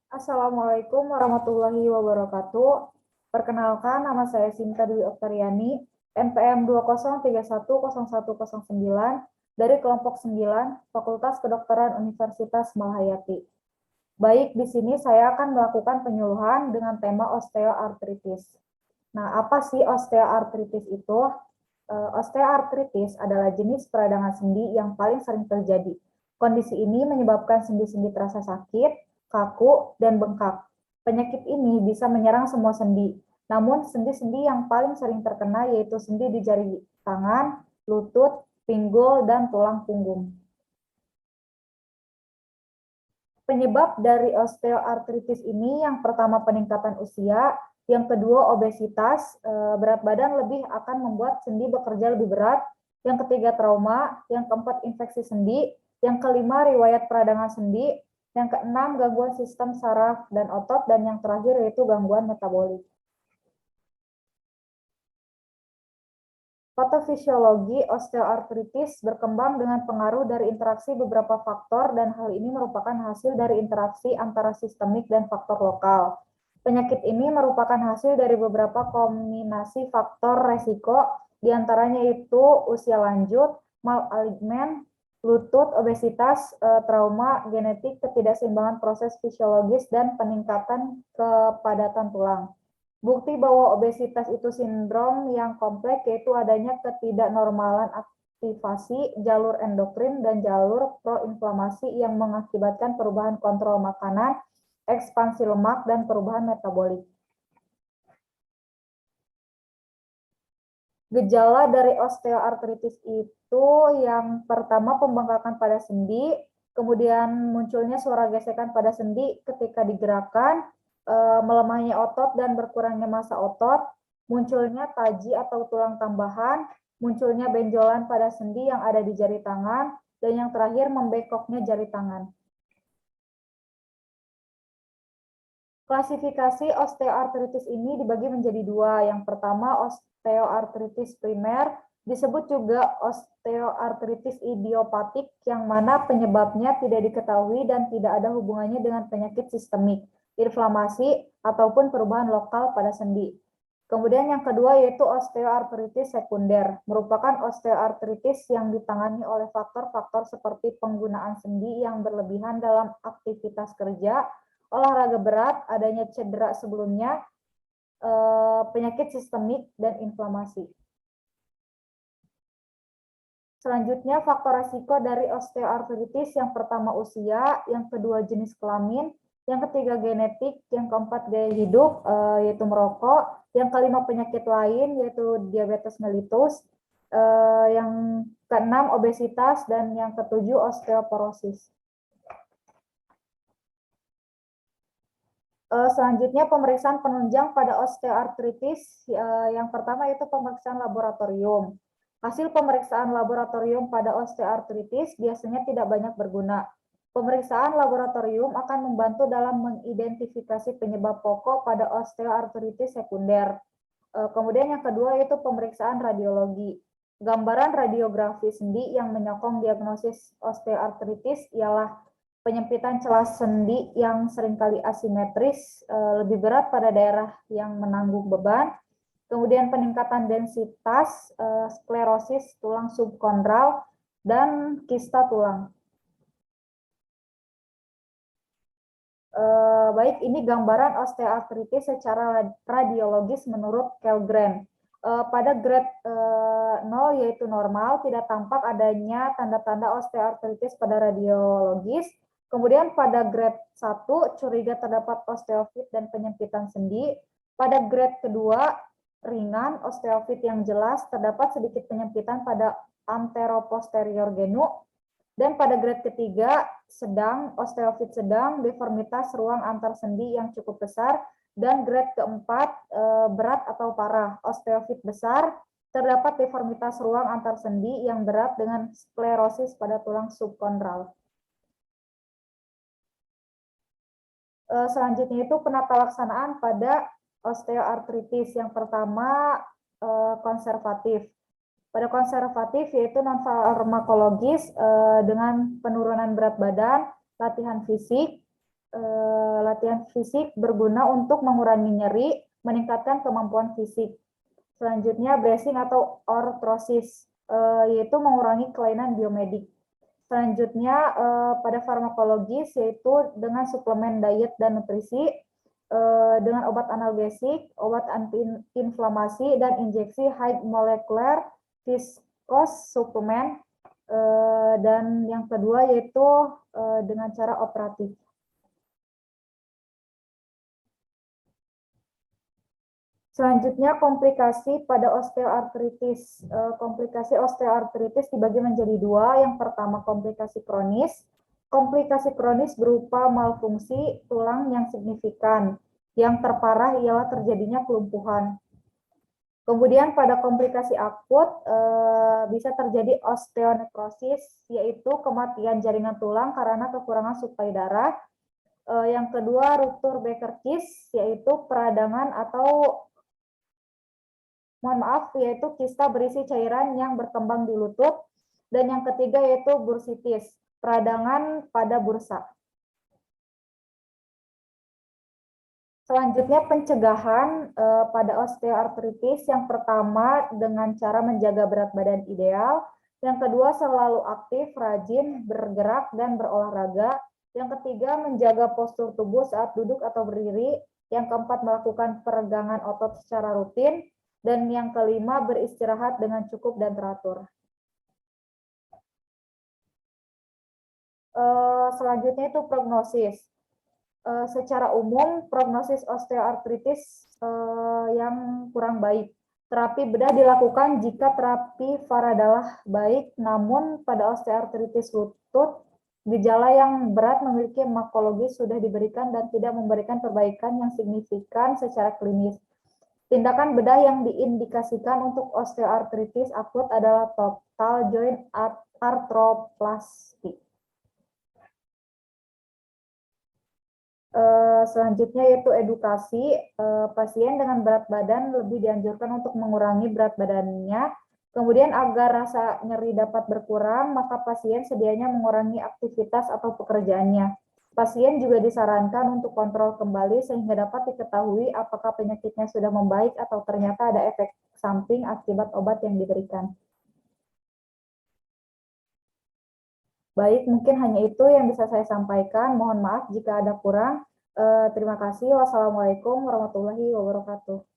Assalamualaikum warahmatullahi wabarakatuh. Perkenalkan, nama saya Sinta Dwi Oktariani, NPM 20310109 dari kelompok 9, Fakultas Kedokteran Universitas Malhayati. Baik, di sini saya akan melakukan penyuluhan dengan tema osteoartritis. Nah, apa sih osteoartritis itu? Osteoartritis adalah jenis peradangan sendi yang paling sering terjadi. Kondisi ini menyebabkan sendi-sendi terasa sakit, kaku, dan bengkak. Penyakit ini bisa menyerang semua sendi, namun sendi-sendi yang paling sering terkena yaitu sendi di jari tangan, lutut, pinggul, dan tulang punggung. Penyebab dari osteoartritis ini yang pertama peningkatan usia, yang kedua obesitas, berat badan lebih akan membuat sendi bekerja lebih berat, yang ketiga trauma, yang keempat infeksi sendi, yang kelima riwayat peradangan sendi, yang keenam gangguan sistem saraf dan otot, dan yang terakhir yaitu gangguan metabolik. Patofisiologi osteoartritis berkembang dengan pengaruh dari interaksi beberapa faktor dan hal ini merupakan hasil dari interaksi antara sistemik dan faktor lokal. Penyakit ini merupakan hasil dari beberapa kombinasi faktor resiko, diantaranya itu usia lanjut, malaligmen, lutut, obesitas, trauma, genetik, ketidakseimbangan proses fisiologis, dan peningkatan kepadatan tulang. Bukti bahwa obesitas itu sindrom yang kompleks yaitu adanya ketidaknormalan aktivasi jalur endokrin dan jalur proinflamasi yang mengakibatkan perubahan kontrol makanan, ekspansi lemak, dan perubahan metabolik. Gejala dari osteoartritis itu yang pertama pembengkakan pada sendi, kemudian munculnya suara gesekan pada sendi ketika digerakkan, melemahnya otot dan berkurangnya massa otot, munculnya taji atau tulang tambahan, munculnya benjolan pada sendi yang ada di jari tangan, dan yang terakhir membengkoknya jari tangan. Klasifikasi osteoartritis ini dibagi menjadi dua. Yang pertama osteoartritis primer, disebut juga osteoartritis idiopatik, yang mana penyebabnya tidak diketahui dan tidak ada hubungannya dengan penyakit sistemik, inflamasi, ataupun perubahan lokal pada sendi. Kemudian yang kedua yaitu osteoartritis sekunder, merupakan osteoartritis yang ditangani oleh faktor-faktor seperti penggunaan sendi yang berlebihan dalam aktivitas kerja, olahraga berat, adanya cedera sebelumnya, penyakit sistemik, dan inflamasi. Selanjutnya, faktor risiko dari osteoartritis yang pertama usia, yang kedua jenis kelamin, yang ketiga genetik, yang keempat gaya hidup, yaitu merokok, yang kelima penyakit lain, yaitu diabetes mellitus, yang keenam obesitas, dan yang ketujuh osteoporosis. Selanjutnya pemeriksaan penunjang pada osteoartritis, yang pertama itu pemeriksaan laboratorium. Hasil pemeriksaan laboratorium pada osteoartritis biasanya tidak banyak berguna. Pemeriksaan laboratorium akan membantu dalam mengidentifikasi penyebab pokok pada osteoartritis sekunder. Kemudian yang kedua yaitu pemeriksaan radiologi. Gambaran radiografi sendi yang menyokong diagnosis osteoartritis ialah penyempitan celah sendi yang seringkali asimetris, lebih berat pada daerah yang menanggung beban, kemudian peningkatan densitas, sklerosis tulang subkondral, dan kista tulang. Baik, ini gambaran osteoartritis secara radiologis menurut Kellgren. Pada grade 0 yaitu normal, tidak tampak adanya tanda-tanda osteoartritis pada radiologis. Kemudian pada grade 1 curiga terdapat osteofit dan penyempitan sendi. Pada grade kedua ringan, osteofit yang jelas, terdapat sedikit penyempitan pada anteroposterior genu. Dan pada grade ketiga, sedang, osteofit sedang, deformitas ruang antar sendi yang cukup besar, dan grade keempat, berat atau parah, osteofit besar, terdapat deformitas ruang antar sendi yang berat dengan sklerosis pada tulang subkondral. Selanjutnya itu penata laksanaan pada osteoartritis. Yang pertama, konservatif. Pada konservatif yaitu non-farmakologis dengan penurunan berat badan, latihan fisik, latihan fisik berguna untuk mengurangi nyeri, meningkatkan kemampuan fisik. Selanjutnya bracing atau artrosis, yaitu mengurangi kelainan biomedik. Selanjutnya pada farmakologis, yaitu dengan suplemen diet dan nutrisi, dengan obat analgesik, obat antiinflamasi, dan injeksi high molecular viscose suplemen. Dan yang kedua yaitu dengan cara operatif. Selanjutnya komplikasi pada osteoartritis. Komplikasi osteoartritis dibagi menjadi dua. Yang pertama komplikasi kronis. Komplikasi kronis berupa malfungsi tulang yang signifikan. Yang terparah ialah terjadinya kelumpuhan. Kemudian pada komplikasi akut bisa terjadi osteonekrosis, yaitu kematian jaringan tulang karena kekurangan suplai darah. Yang kedua ruptur Becker-Kiss, yaitu peradangan atau yaitu kista berisi cairan yang berkembang di lutut. Dan yang ketiga yaitu bursitis, peradangan pada bursa. Selanjutnya pencegahan pada osteoartritis. Yang pertama dengan cara menjaga berat badan ideal. Yang kedua selalu aktif, rajin, bergerak, dan berolahraga. Yang ketiga menjaga postur tubuh saat duduk atau berdiri. Yang keempat melakukan peregangan otot secara rutin. Dan yang kelima beristirahat dengan cukup dan teratur. Selanjutnya itu prognosis. Secara umum prognosis osteoartritis yang kurang baik. Terapi bedah dilakukan jika terapi faradalah baik, namun pada osteoartritis lutut, gejala yang berat memiliki makologi sudah diberikan dan tidak memberikan perbaikan yang signifikan secara klinis. Tindakan bedah yang diindikasikan untuk osteoartritis akut adalah total joint arthroplasty. Selanjutnya yaitu edukasi. Pasien dengan berat badan lebih dianjurkan untuk mengurangi berat badannya. Kemudian agar rasa nyeri dapat berkurang, maka pasien sedianya mengurangi aktivitas atau pekerjaannya. Pasien juga disarankan untuk kontrol kembali sehingga dapat diketahui apakah penyakitnya sudah membaik atau ternyata ada efek samping akibat obat yang diberikan. Baik, mungkin hanya itu yang bisa saya sampaikan. Mohon maaf jika ada kurang. Terima kasih. Wassalamualaikum warahmatullahi wabarakatuh.